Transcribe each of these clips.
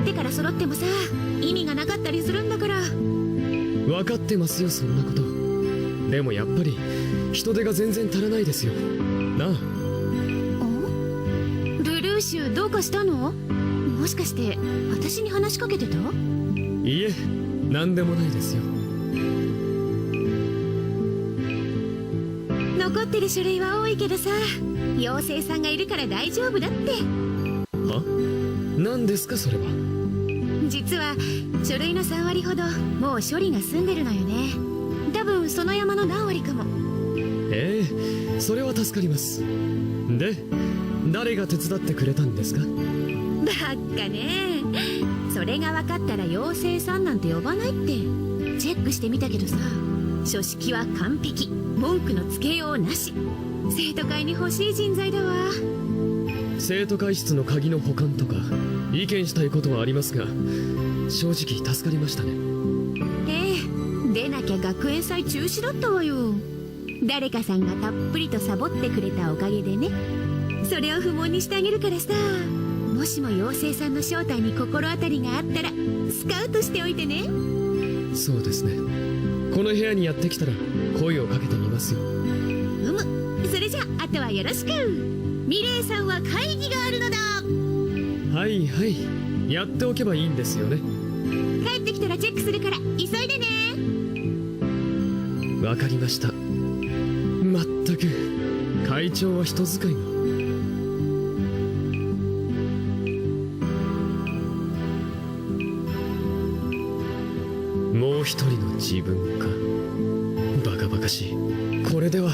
ってから揃ってもさ、意味がなかったりするんだから。分かってますよ、そんなこと。でもやっぱり人手が全然足らないですよなあ。ルルーシュ、どうかしたの？もしかして私に話しかけてた？いいえ、何でもないですよ。残ってる書類は多いけどさ、妖精さんがいるから大丈夫だって。は？何ですかそれは。実は書類の3割ほどもう処理が済んでるのよね。多分その山の何割かも。ええ、それは助かります。で、誰が手伝ってくれたんですか？ばっかね。それが分かったら妖精さんなんて呼ばないって。チェックしてみたけどさ、書式は完璧、文句のつけようなし。生徒会に欲しい人材だわ。生徒会室の鍵の保管とか意見したいことはありますが、正直助かりましたね。ええ、でなきゃ学園祭中止だったわよ。誰かさんがたっぷりとサボってくれたおかげでね。それを不問にしてあげるからさ、もしも妖精さんの正体に心当たりがあったらスカウトしておいてね。そうですね。この部屋にやってきたら声をかけてみますよ。それじゃあとはよろしく。ミレイさんは会議があるのだ。はいはい、やっておけばいいんですよね。帰ってきたらチェックするから急いでね。わかりました。まったく会長は人使いが。もう一人の自分か。バカバカしい。これでは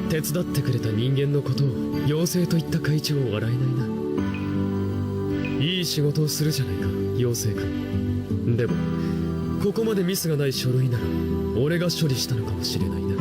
手伝ってくれた人間のことを妖精と言った会長を笑えないな。いい仕事をするじゃないか、妖精君。でもここまでミスがない書類なら俺が処理したのかもしれないな。